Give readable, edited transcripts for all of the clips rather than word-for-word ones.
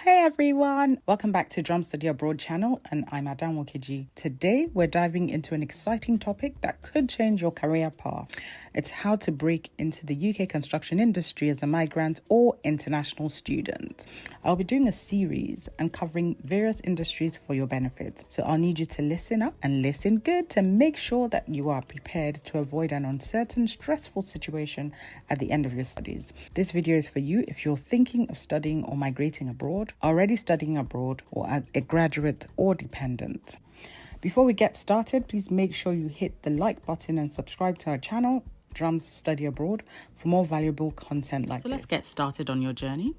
Hey everyone, welcome back to Drum Study Abroad channel, and I'm Adam Wokiji. Today we're diving into an exciting topic that could change your career path. It's how to break into the UK construction industry as a migrant or international student. I'll be doing a series and covering various industries for your benefit. So I'll need you to listen up and listen good to make sure that you are prepared to avoid an uncertain, stressful situation at the end of your studies. This video is for you if you're thinking of studying or migrating abroad, already studying abroad, or a graduate or dependent. Before we get started, please make sure you hit the like button and subscribe to our channel, Drums Study Abroad, for more valuable content like this. So let's get started on your journey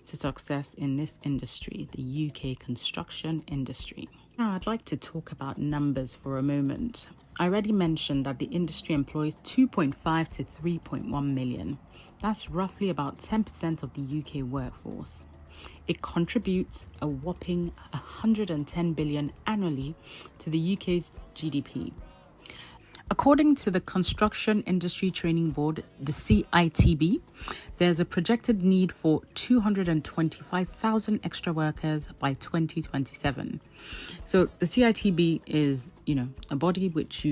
to success in this industry, the UK construction industry. Now, I'd like to talk about numbers for a moment. I already mentioned that the industry employs 2.5 to 3.1 million. That's roughly about 10% of the UK workforce. It contributes a whopping 110 billion annually to the UK's GDP. According to the Construction Industry Training Board, the CITB, there's a projected need for 225,000 extra workers by 2027. So the CITB is, a body which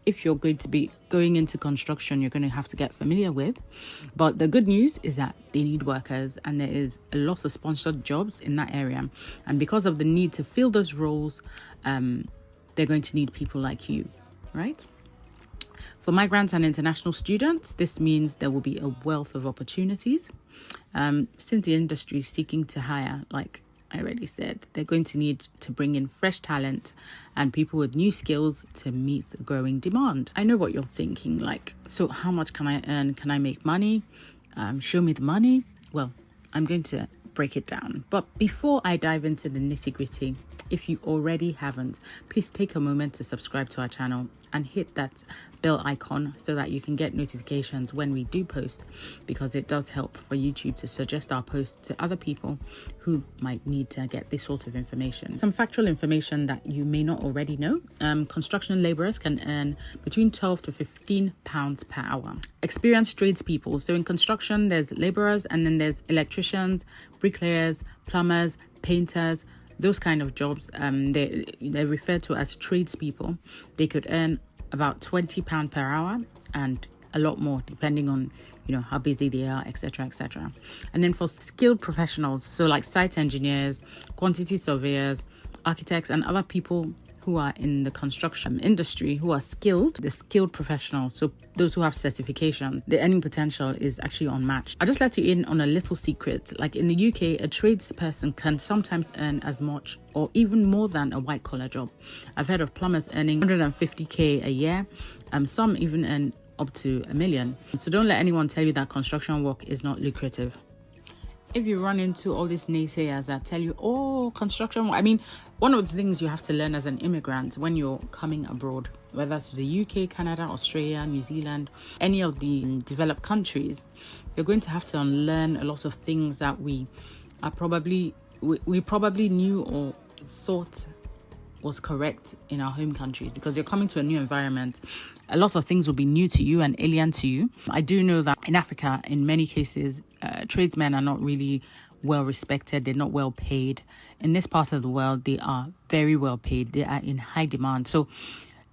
if you're going to be going into construction, you're going to have to get familiar with. But the good news is that they need workers, and there is a lot of sponsored jobs in that area. And because of the need to fill those roles, they're going to need people like you, right? For migrants and international students, this means there will be a wealth of opportunities. Since the industry is seeking to hire, like I already said, they're going to need to bring in fresh talent and people with new skills to meet the growing demand. I know what you're thinking, so how much can I earn? Can I make money? Show me the money. Well, I'm going to break it down. But before I dive into the nitty-gritty, if you already haven't, please take a moment to subscribe to our channel and hit that bell icon so that you can get notifications when we do post, because it does help for YouTube to suggest our posts to other people who might need to get this sort of information. Some factual information that you may not already know. Construction labourers can earn between 12 to 15 pounds per hour. Experienced tradespeople. So in construction, there's labourers, and then there's electricians, bricklayers, plumbers, painters, those kind of jobs. They're referred to as tradespeople. They could earn about £20 per hour and a lot more depending on how busy they are, etc., etc. And then for skilled professionals, so like site engineers, quantity surveyors, architects, and other people who are in the construction industry who are the skilled professionals, so those who have certifications, the earning potential is actually unmatched. I'll just let you in on a little secret. Like in the UK, a tradesperson can sometimes earn as much or even more than a white collar job. I've heard of plumbers earning 150k a year. Some even earn up to $1 million. So don't let anyone tell you that construction work is not lucrative. If you run into all these naysayers that tell you, construction, one of the things you have to learn as an immigrant when you're coming abroad, whether it's to the UK, Canada, Australia, New Zealand, any of the developed countries, you're going to have to unlearn a lot of things that we probably knew or thought was correct in our home countries, because you're coming to a new environment. A lot of things will be new to you and alien to you. I do know that in Africa, in many cases, tradesmen are not really well respected. They're not well paid. In this part of the world, they are very well paid. They are in high demand. So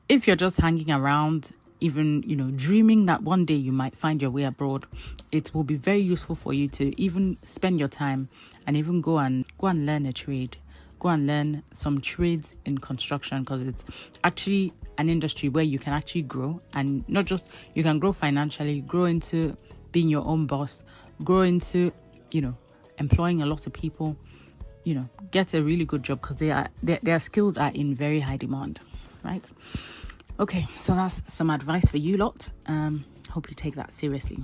if you're just hanging around, even, dreaming that one day you might find your way abroad, it will be very useful for you to even spend your time and even go and learn a trade. Go and learn some trades in construction, because it's actually an industry where you can actually grow, and not just you can grow financially, grow into being your own boss, grow into, employing a lot of people, get a really good job, because their skills are in very high demand, right? Okay, so that's some advice for you lot. Hope you take that seriously.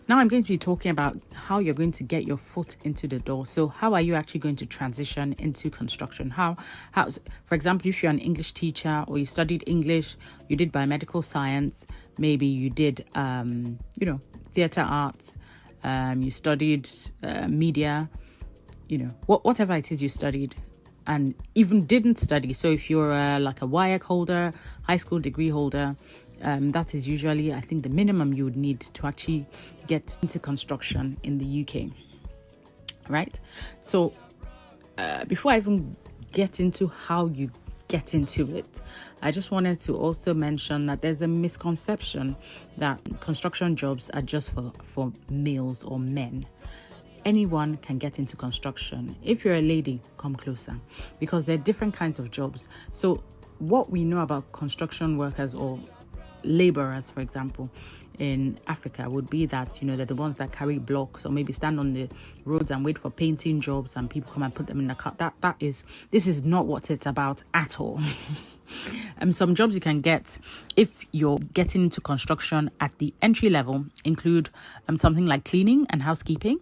Now I'm going to be talking about how you're going to get your foot into the door. So how are you actually going to transition into construction? How, for example, if you're an English teacher or you studied English, you did biomedical science, maybe you did, theatre arts, you studied media, whatever it is you studied and even didn't study. So if you're like a WIAC holder, high school degree holder, that is usually, I think, the minimum you would need to actually get into construction in the UK. right? So before I even get into how you get into it, I just wanted to also mention that there's a misconception that construction jobs are just for males or men. Anyone can get into construction. If you're a lady, come closer, because there are different kinds of jobs. So what we know about construction workers or laborers, for example, in Africa would be that, they're the ones that carry blocks or maybe stand on the roads and wait for painting jobs and people come and put them in the car. This is not what it's about at all. Some jobs you can get if you're getting into construction at the entry level include something like cleaning and housekeeping.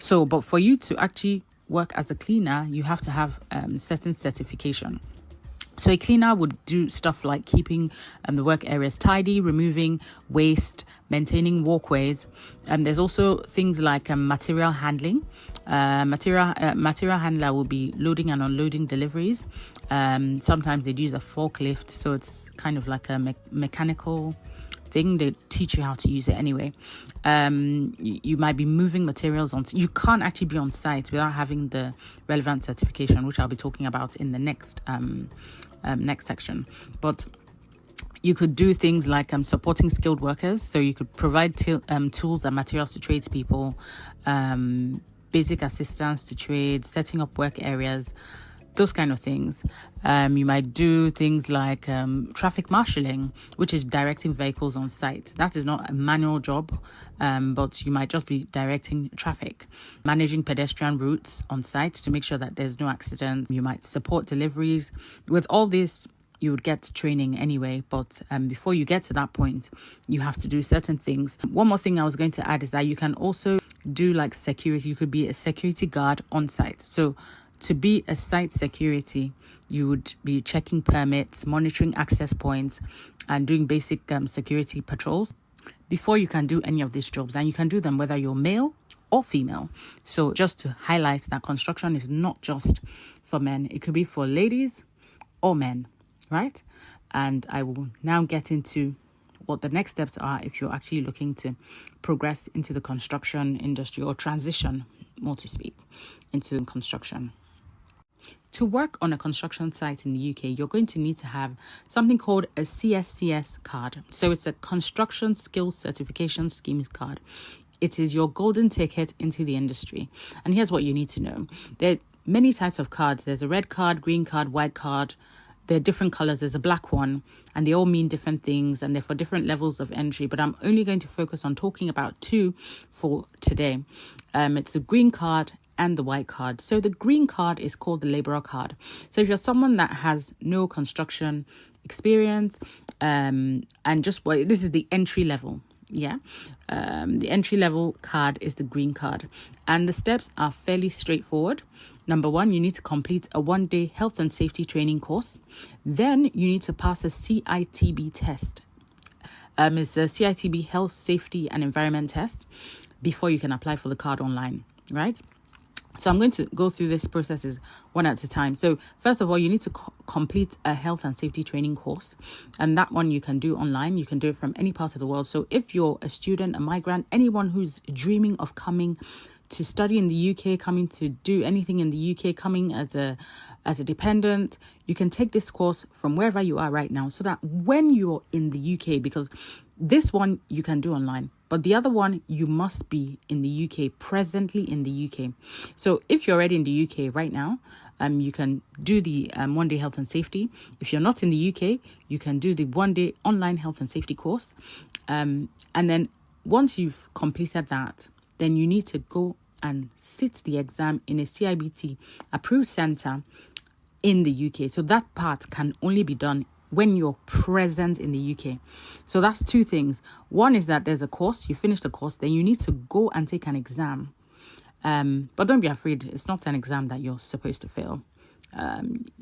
But for you to actually work as a cleaner, you have to have certain certification. So a cleaner would do stuff like keeping the work areas tidy, removing waste, maintaining walkways. There's also things like material handling. Material handler will be loading and unloading deliveries. Sometimes they'd use a forklift, so it's kind of like a mechanical thing. They teach you how to use it anyway. You might be moving materials on. You can't actually be on site without having the relevant certification, which I'll be talking about in the next section. But you could do things like supporting skilled workers. So you could provide tools and materials to tradespeople, basic assistance to trade, setting up work areas, those kind of things. You might do things like traffic marshalling, which is directing vehicles on site. That is not a manual job, but you might just be directing traffic, managing pedestrian routes on site to make sure that there's no accidents. You might support deliveries. With all this, you would get training anyway, but before you get to that point, you have to do certain things. One more thing I was going to add is that you can also do like security. You could be a security guard on site. So to be a site security, you would be checking permits, monitoring access points, and doing basic security patrols before you can do any of these jobs. And you can do them whether you're male or female. So just to highlight that construction is not just for men. It could be for ladies or men, right? And I will now get into what the next steps are if you're actually looking to progress into the construction industry or transition, more to speak, into construction. To work on a construction site in the UK, you're going to need to have something called a CSCS card. So it's a Construction Skills Certification Scheme card. It is your golden ticket into the industry. And here's what you need to know. There are many types of cards. There's a red card, green card, white card. They're different colors. There's a black one, and they all mean different things, and they're for different levels of entry. But I'm only going to focus on talking about two for today. It's the green card and the white card. So the green card is called the laborer card. So if you're someone that has no construction experience, and this is the entry level. Yeah. The entry level card is the green card, and the steps are fairly straightforward. Number one, you need to complete a 1-day health and safety training course. Then you need to pass a CITB test. It's a CITB Health, Safety and Environment test before you can apply for the card online, right? So I'm going to go through this processes one at a time. So first of all, you need to complete a health and safety training course. And that one you can do online. You can do it from any part of the world. So if you're a student, a migrant, anyone who's dreaming of coming to study in the UK, coming to do anything in the UK, coming as a dependent, you can take this course from wherever you are right now, so that when you're in the UK, because this one you can do online, but the other one you must be in the UK, presently in the UK. So if you're already in the UK right now, you can do the 1-day health and safety. If you're not in the UK, you can do the 1-day online health and safety course. And then once you've completed that, then you need to go and sit the exam in a CIBT approved center in the UK. So that part can only be done when you're present in the UK. So that's two things. One is that there's a course, you finish the course, then you need to go and take an exam. But don't be afraid, it's not an exam that you're supposed to fail.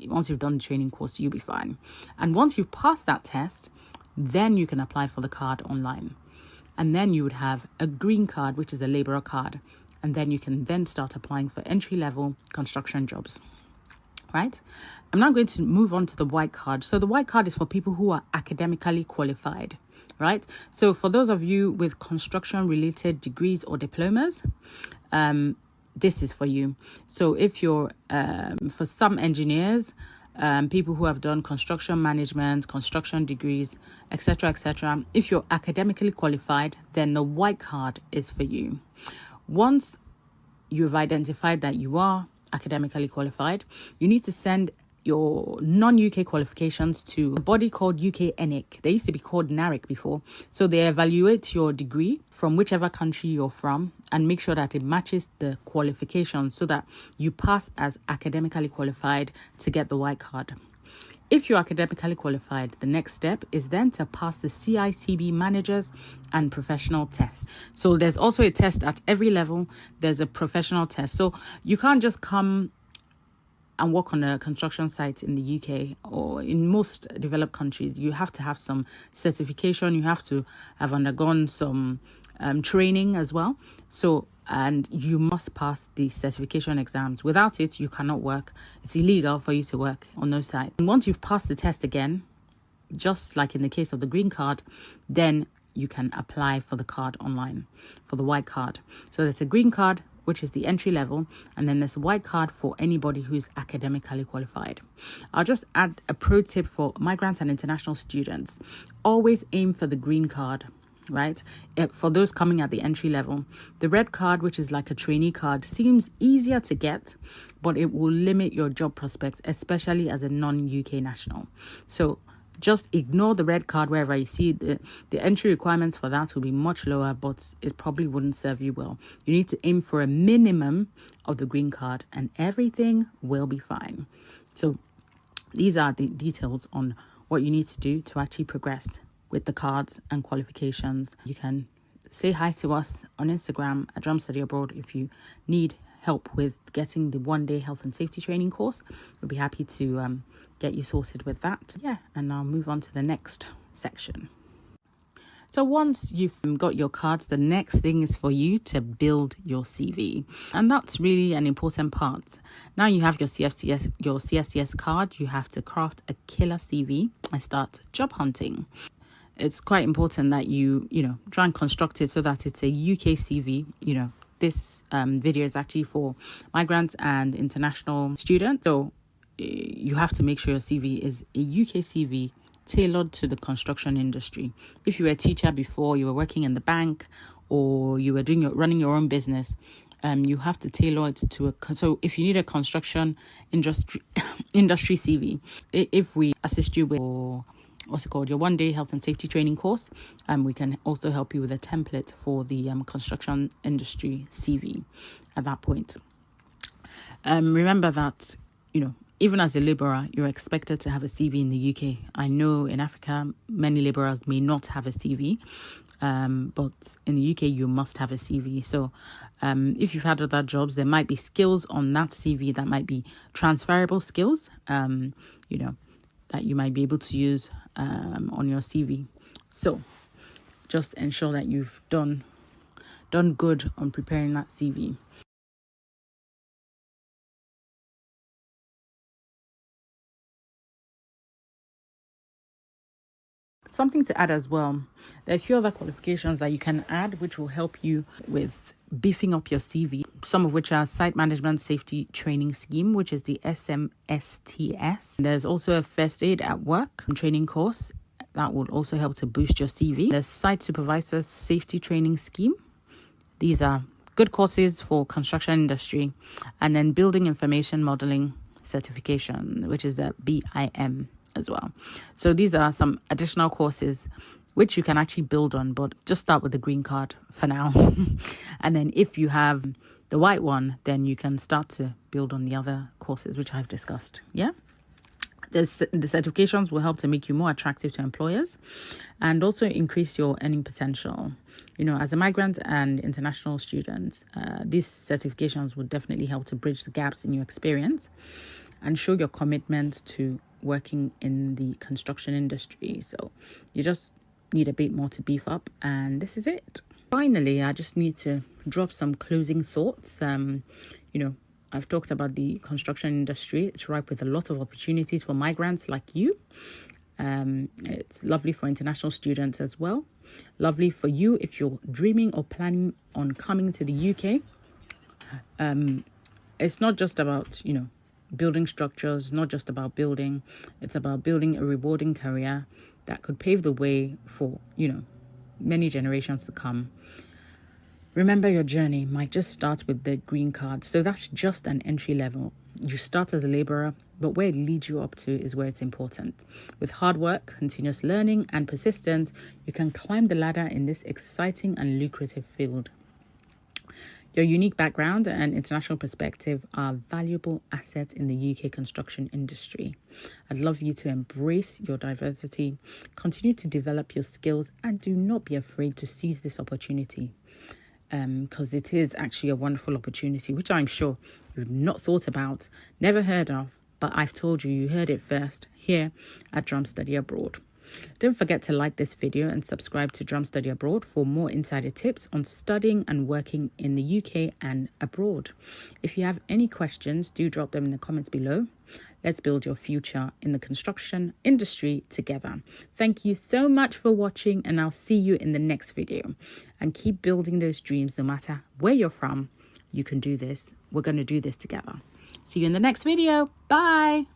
Once you've done the training course, you'll be fine. And once you've passed that test, then you can apply for the card online. And then you would have a green card, which is a laborer card. And then you can then start applying for entry-level construction jobs, right? I'm now going to move on to the white card. So the white card is for people who are academically qualified, right? So for those of you with construction-related degrees or diplomas, this is for you. So if you're, for some engineers, people who have done construction management, construction degrees, etc., if you're academically qualified, then the white card is for you. Once you've identified that you are academically qualified, you need to send your non-UK qualifications to a body called UK ENIC. They used to be called NARIC before. So they evaluate your degree from whichever country you're from and make sure that it matches the qualifications so that you pass as academically qualified to get the white card. If you're academically qualified, the next step is then to pass the CICB managers and professional test. So there's also a test at every level. There's a professional test. So you can't just come and work on a construction site in the UK or in most developed countries. You have to have some certification. You have to have undergone some training as well. So, and you must pass the certification exams. Without it, you cannot work. It's illegal for you to work on those sites. And once you've passed the test again, just like in the case of the green card, then you can apply for the card online, for the white card. So there's a green card, which is the entry level, and then there's a white card for anybody who's academically qualified. I'll just add a pro tip for migrants and international students. Always aim for the green card, right? For those coming at the entry level. The red card, which is like a trainee card, seems easier to get, but it will limit your job prospects, especially as a non-UK national. So just ignore the red card wherever you see the entry requirements for that will be much lower, but it probably wouldn't serve you well. You need to aim for a minimum of the green card and everything will be fine. So these are the details on what you need to do to actually progress with the cards and qualifications. You can say hi to us on Instagram at Drum Study Abroad if you need help with getting the one-day health and safety training course. We'll be happy to get you sorted with that. Yeah, and I'll move on to the next section. So once you've got your cards, the next thing is for you to build your CV. And that's really an important part. Now you have your CSCS card, you have to craft a killer CV and start job hunting. It's quite important that you try and construct it so that it's a UK CV. This video is actually for migrants and international students. So you have to make sure your CV is a UK CV tailored to the construction industry. If you were a teacher before, you were working in the bank, or you were running your own business, you have to tailor it to so if you need a construction industry CV, if we assist you with your one-day health and safety training course, we can also help you with a template for the construction industry CV at that point. Remember that even as a labourer, you're expected to have a CV in the UK. I know in Africa, many labourers may not have a CV, but in the UK, you must have a CV. So if you've had other jobs, there might be skills on that CV that might be transferable skills, that you might be able to use on your CV. So just ensure that you've done good on preparing that CV. Something to add as well, there are a few other qualifications that you can add which will help you with beefing up your CV, some of which are Site Management Safety Training Scheme, which is the SMSTS. There's also a First Aid at Work training course that would also help to boost your CV. There's Site Supervisors Safety Training Scheme. These are good courses for construction industry. And then Building Information Modeling Certification, which is the BIM as well. So these are some additional courses which you can actually build on, but just start with the green card for now. And then if you have the white one, then you can start to build on the other courses which I've discussed. Yeah. The certifications will help to make you more attractive to employers and also increase your earning potential. As a migrant and international student, these certifications will definitely help to bridge the gaps in your experience and show your commitment to working in the construction industry. So you just need a bit more to beef up, and this is it. Finally, I just need to drop some closing thoughts. I've talked about the construction industry. It's ripe with a lot of opportunities for migrants like you. It's lovely for international students as well. Lovely for you if you're dreaming or planning on coming to the UK. It's not just about, building structures, not just about building. It's about building a rewarding career that could pave the way for, many generations to come. Remember, your journey might just start with the green card. So that's just an entry level. You start as a laborer, but where it leads you up to is where it's important. With hard work, continuous learning, and persistence, you can climb the ladder in this exciting and lucrative field. Your unique background and international perspective are valuable assets in the UK construction industry. I'd love you to embrace your diversity, continue to develop your skills, and do not be afraid to seize this opportunity. Because it is actually a wonderful opportunity, which I'm sure you've not thought about, never heard of, but I've told you, you heard it first here at Drum Study Abroad. Don't forget to like this video and subscribe to Drum Study Abroad for more insider tips on studying and working in the UK and abroad. If you have any questions, do drop them in the comments below. Let's build your future in the construction industry together. Thank you so much for watching, and I'll see you in the next video. And keep building those dreams no matter where you're from. You can do this. We're going to do this together. See you in the next video. Bye.